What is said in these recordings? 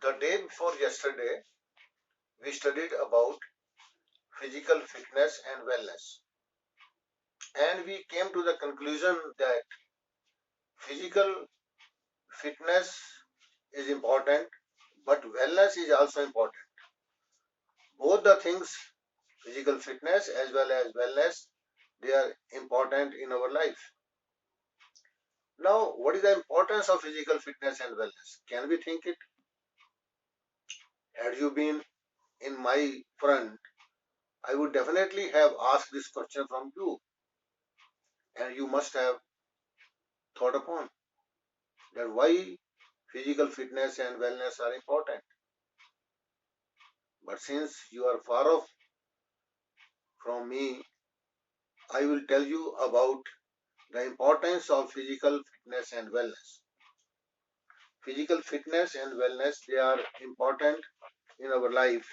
The day before yesterday, we studied about physical fitness and wellness. And we came to the conclusion that physical fitness is important, but wellness is also important. Both the things, physical fitness as well as wellness, they are important in our life. Now, what is the importance of physical fitness and wellness? Can we think it? Had you been in my front, I would definitely have asked this question from you, and you must have thought upon that why physical fitness and wellness are important. But since you are far off from me, I will tell you about the importance of physical fitness and wellness. Physical fitness and wellness, they are important in our life.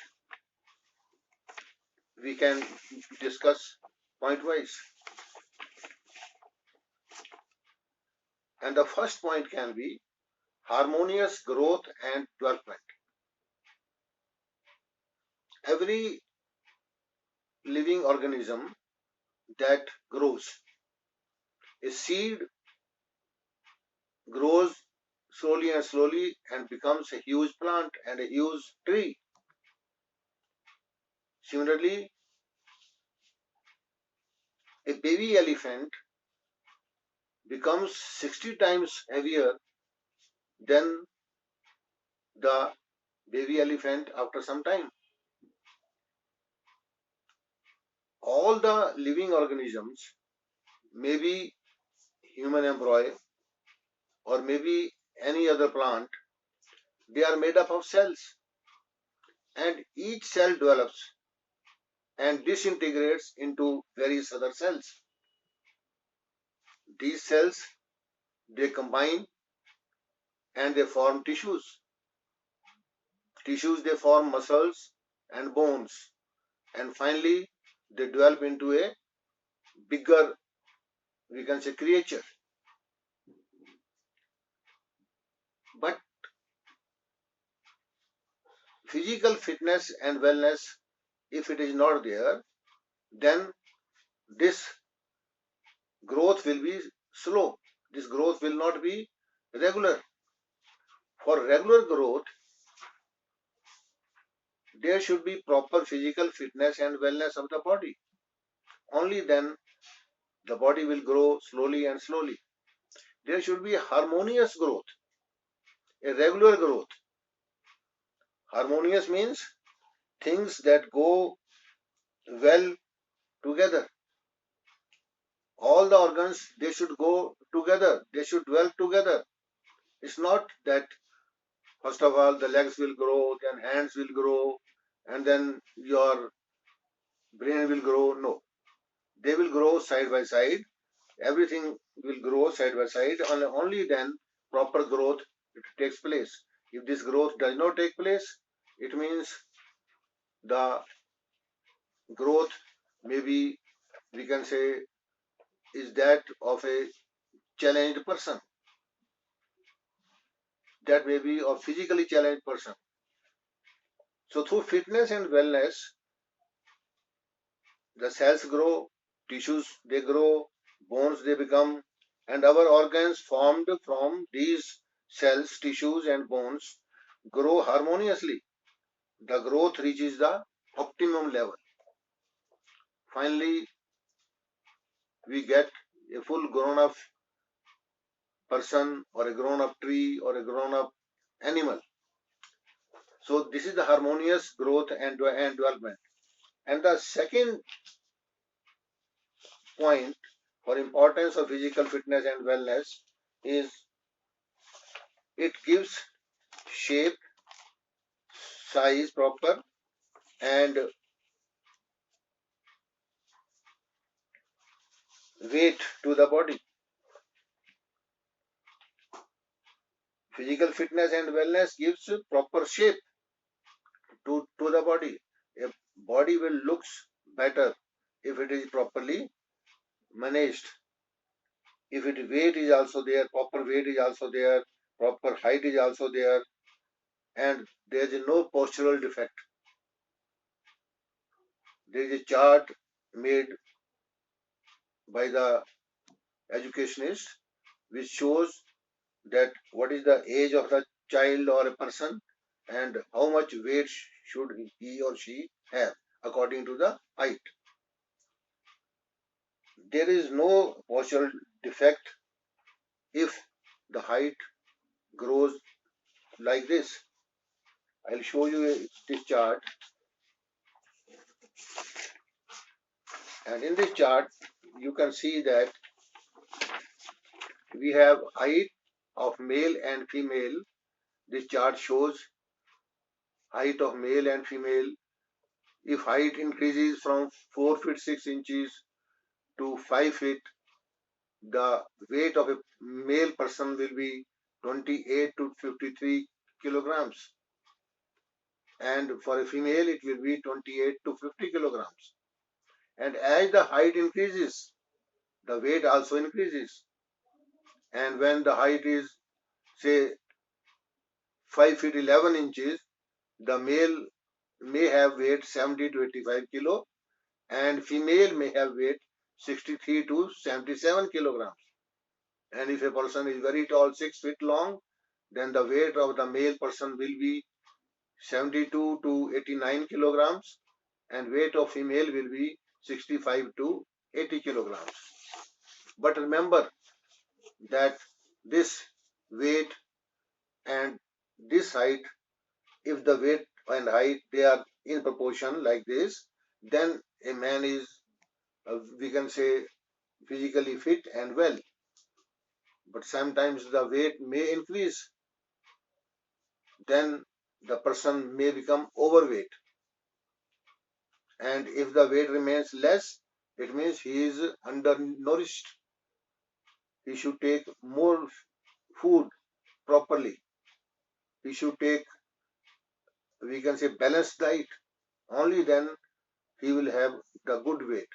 We can discuss point wise. And the first point can be harmonious growth and development. Every living organism that grows, a seed grows slowly and slowly and becomes a huge plant and a huge tree. Similarly, a baby elephant becomes 60 times heavier than the baby elephant after some time. All the living organisms, maybe human embryo or maybe any other plant, they are made up of cells, and each cell develops and disintegrates into various other cells. These cells, they combine and they form tissues. Tissues, they form muscles and bones, and finally they develop into a bigger, we can say, creature. But physical fitness and wellness, if it is not there, then this growth will be slow. This growth will not be regular. For regular growth, there should be proper physical fitness and wellness of the body. Only then the body will grow slowly and slowly. There should be harmonious growth, a regular growth. Harmonious means things that go well together. All the organs, they should go together. They should dwell together. It's not that first of all the legs will grow, then hands will grow, and then your brain will grow. No, they will grow side by side. Everything will grow side by side. Only then proper growth it takes place. If this growth does not take place, it means the growth, maybe we can say, is that of a challenged person. That may be a physically challenged person. So through fitness and wellness, the cells grow, tissues they grow, bones they become, and our organs formed from these cells, tissues, and bones grow harmoniously. The growth reaches the optimum level. Finally, we get a full grown up person or a grown up tree or a grown up animal. So this is the harmonious growth and development. And the second point for importance of physical fitness and wellness is it gives shape, size proper, and weight to the body. Physical fitness and wellness gives proper shape to the body. A body will looks better if it is properly managed. If it weight is also there, proper weight is also there, proper height is also there, and there is no postural defect. There is a chart made by the educationist which shows that what is the age of the child or a person and how much weight should he or she have according to the height. There is no postural defect if the height grows like this. I'll show you this chart, and in this chart you can see that we have height of male and female. This chart shows height of male and female. If height increases from 4 feet 6 inches to 5 feet, the weight of a male person will be 28 to 53 kilograms, and for a female it will be 28 to 50 kilograms. And as the height increases, the weight also increases. And when the height is, say, 5 feet 11 inches, the male may have weight 70 to 85 kilo, and female may have weight 63 to 77 kilograms. And if a person is very tall, 6 feet long, then the weight of the male person will be 72 to 89 kilograms, and weight of female will be 65 to 80 kilograms. But remember that this weight and this height, if the weight and height they are in proportion like this, then a man is, we can say, physically fit and well. But sometimes the weight may increase, then the person may become overweight. And if the weight remains less, it means he is undernourished. He should take more food properly. He should take, we can say, balanced diet. Only then he will have the good weight,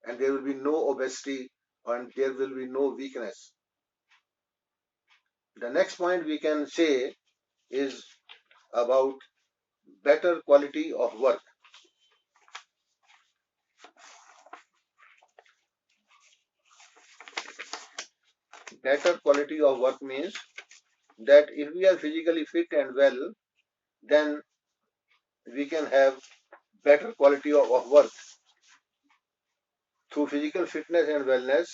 and there will be no obesity and there will be no weakness. The next point we can say is about better quality of work. Better quality of work means that if we are physically fit and well, then we can have better quality of work. Through physical fitness and wellness,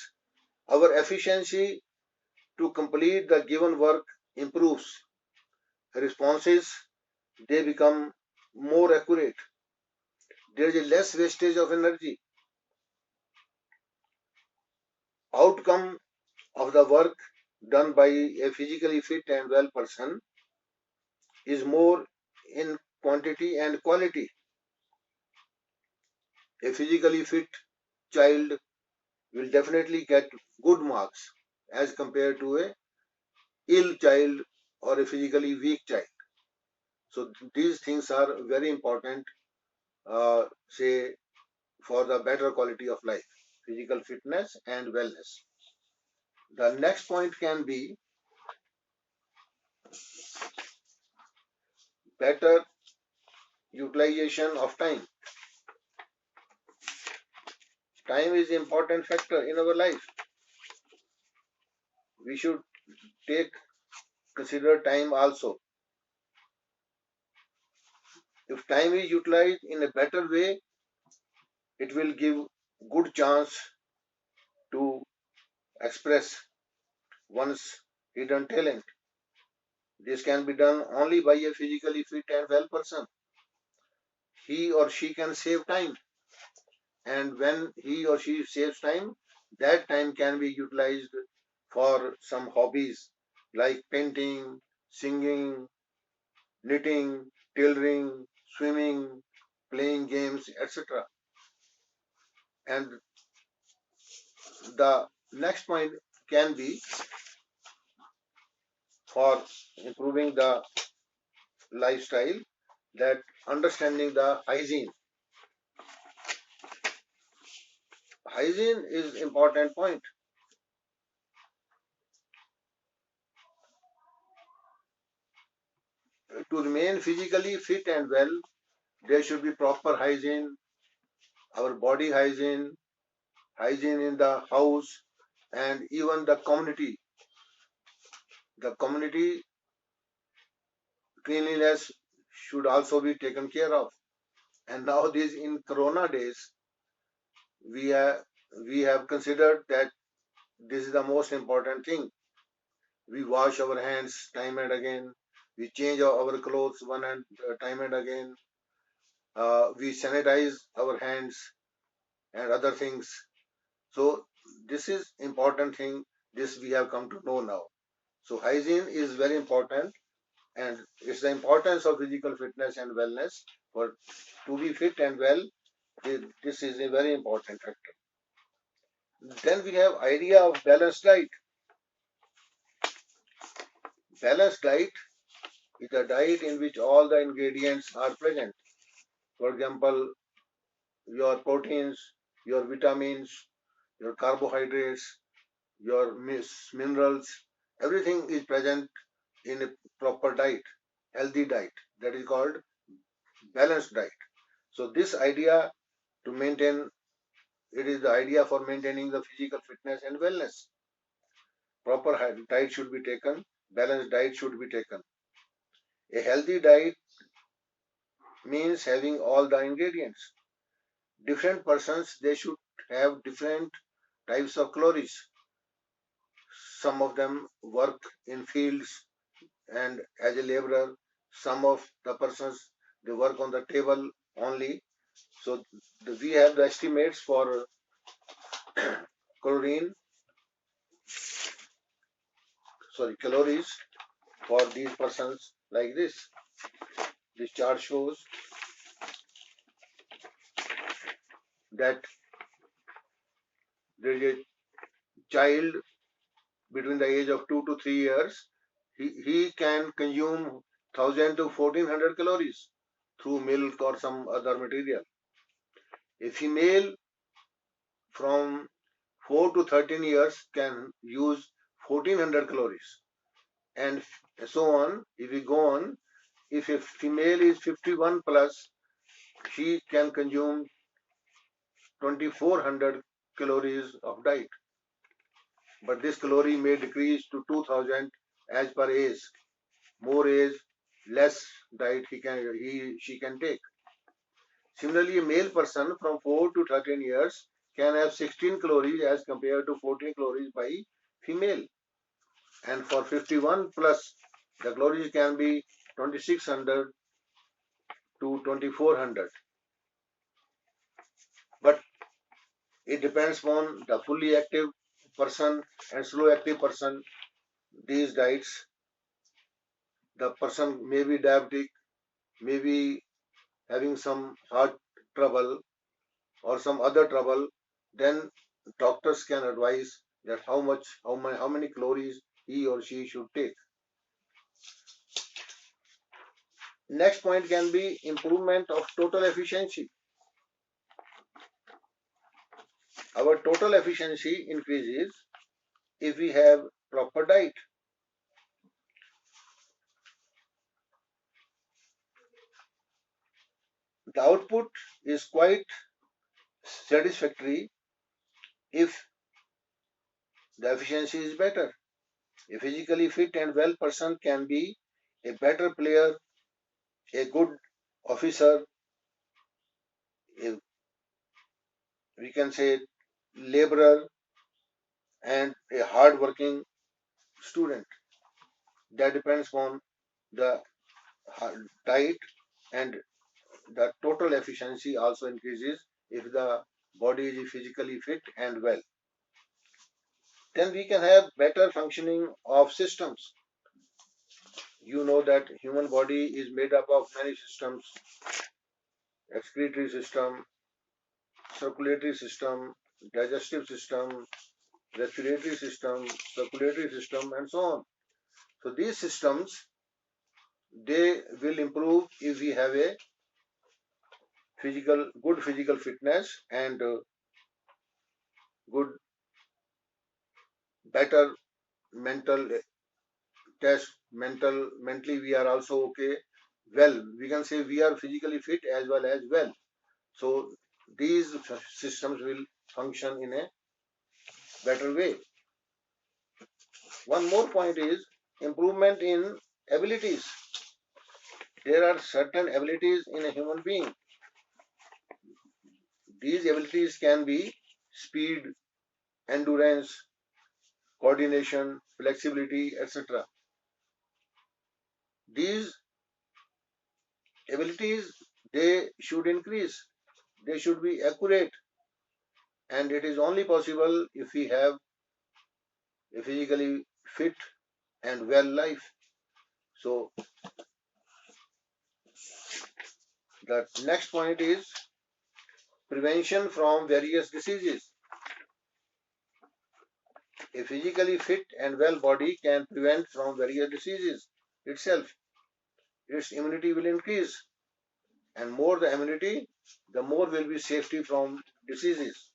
our efficiency to complete the given work improves. Responses, they become more accurate. There is a less wastage of energy. Outcome of the work done by a physically fit and well person is more in quantity and quality. A physically fit child will definitely get good marks as compared to a ill child or a physically weak child. So these things are very important, say, for the better quality of life, physical fitness and wellness. The next point can be better utilization of time. Time is an important factor in our life. We should consider time also. If time is utilized in a better way, it will give good chance to express one's hidden talent. This can be done only by a physically fit and well person. He or she can save time, and when he or she saves time, that time can be utilized for some hobbies like painting, singing, knitting, tailoring, swimming, playing games, etc. And the next point can be for improving the lifestyle, that understanding the hygiene. Hygiene is important point. to remain physically fit and well, there should be proper hygiene, our body hygiene, hygiene in the house, and even the community. The community cleanliness should also be taken care of. And now, this in Corona days, we have we have considered that this is the most important thing. We wash our hands time and again. We change our clothes one and time and again. We sanitize our hands and other things. So this is important thing. This we have come to know now. So hygiene is very important, and it's the importance of physical fitness and wellness. For to be fit and well, this is a very important factor. Then we have idea of balanced diet. Balanced diet is a diet in which all the ingredients are present. For example, your proteins, your vitamins, your carbohydrates, your minerals, everything is present in a proper diet, healthy diet. That is called balanced diet. So this idea to maintain, it is the idea for maintaining the physical fitness and wellness. Proper diet should be taken, balanced diet should be taken. A healthy diet means having all the ingredients. Different persons, they should have different types of calories. Some of them work in fields and as a laborer. Some of the persons, they work on the table only. So we have the estimates for chlorine, calories for these persons like this. This chart shows that there is a child between the age of 2 to 3 years. He can consume 1000 to 1400 calories through milk or some other material. A female from 4 to 13 years can use 1400 calories, and so on. If we go on, if a female is 51 plus, she can consume 2400 calories of diet, but this calorie may decrease to 2000 as per age. More age, less diet she can take. Similarly, a male person from 4 to 13 years can have 16 calories as compared to 14 calories by female. And for 51 plus, the calories can be 2600 to 2400. But it depends on the fully active person and slow active person. These diets, the person may be diabetic, may be having some heart trouble or some other trouble, then doctors can advise that how many calories he or she should take. Next point can be improvement of total efficiency. Our total efficiency increases if we have proper diet. The output is quite satisfactory if the efficiency is better. A physically fit and well person can be a better player, a good officer, a, we can say laborer, and a hard working student. That depends on the diet, and the total efficiency also increases if the body is physically fit and well. Then we can have better functioning of systems. You know that human body is made up of many systems: excretory system, circulatory system, digestive system, respiratory system, circulatory system, and so on. So these systems, they will improve if we have a good physical fitness and good, better mental test mentally we are also okay. Well, we can say we are physically fit as well as well. So these systems will function in a better way. One more point is improvement in abilities. There are certain abilities in a human being. These abilities can be speed, endurance, coordination, flexibility, etc. These abilities, they should increase. They should be accurate, and it is only possible if we have a physically fit and well life. So the next point is prevention from various diseases. A physically fit and well body can prevent from various diseases itself. Its immunity will increase, and more the immunity, the more will be safety from diseases.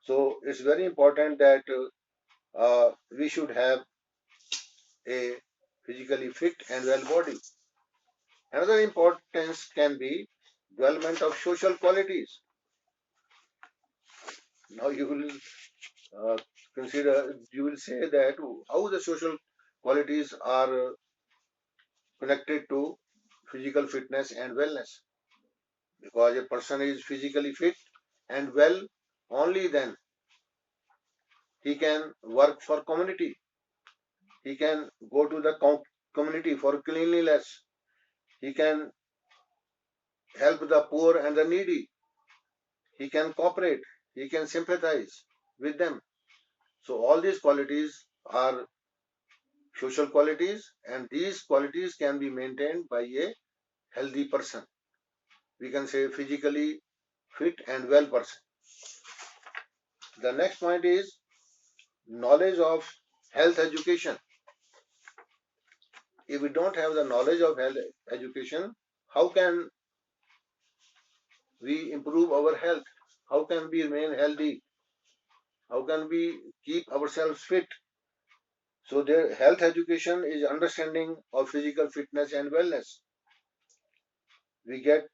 So it's very important that we should have a physically fit and well body. Another importance can be development of social qualities. Now you will you will say that how the social qualities are connected to physical fitness and wellness. Because a person is physically fit and well, only then he can work for community. He can go to the community for cleanliness. He can help the poor and the needy. He can cooperate. He can sympathize with them. So all these qualities are social qualities, and these qualities can be maintained by a healthy person. We can say physically fit and well person. The next point is knowledge of health education. If we don't have the knowledge of health education, how can we improve our health? How can we remain healthy? How can we keep ourselves fit? So their health education is understanding of physical fitness and wellness. We get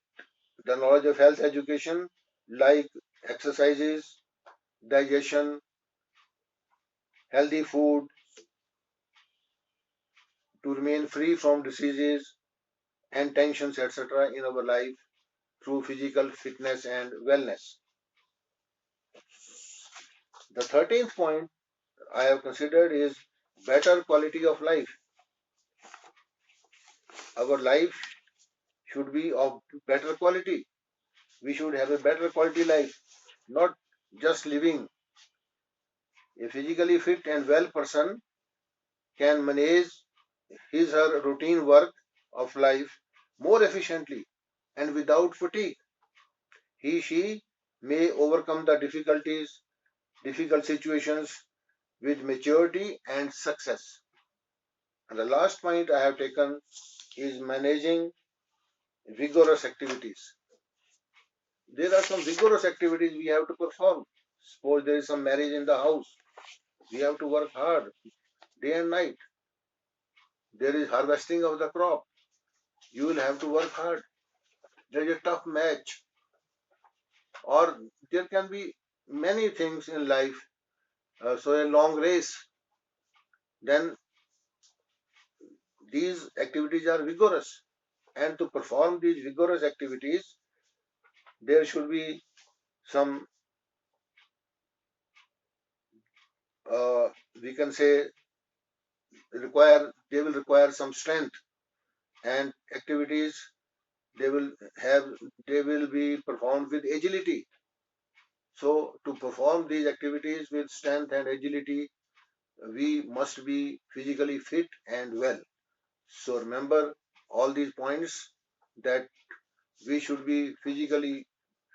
the knowledge of health education like exercises, digestion, healthy food to remain free from diseases and tensions, etc. in our life through physical fitness and wellness. The 13th point I have considered is better quality of life. Our life should be of better quality. We should have a better quality life, not just living. A physically fit and well person can manage his or her routine work of life more efficiently and without fatigue. She may overcome the difficult situations with maturity and success. And the last point I have taken is managing vigorous activities. There are some vigorous activities we have to perform. Suppose there is some marriage in the house, we have to work hard day and night. There is harvesting of the crop, you will have to work hard. There is a tough match, or there can be many things in life. So a long race, then these activities are vigorous. And to perform these vigorous activities, there should be some, uh, we can say, they will require some strength, and activities they will have, they will be performed with agility. So to perform these activities with strength and agility, we must be physically fit and well. So remember all these points, that we should be physically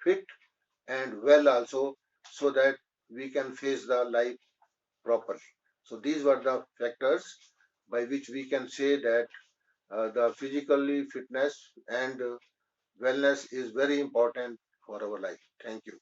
fit and well also, so that we can face the life properly. So these were the factors by which we can say that the physically fitness and wellness is very important for our life. Thank you.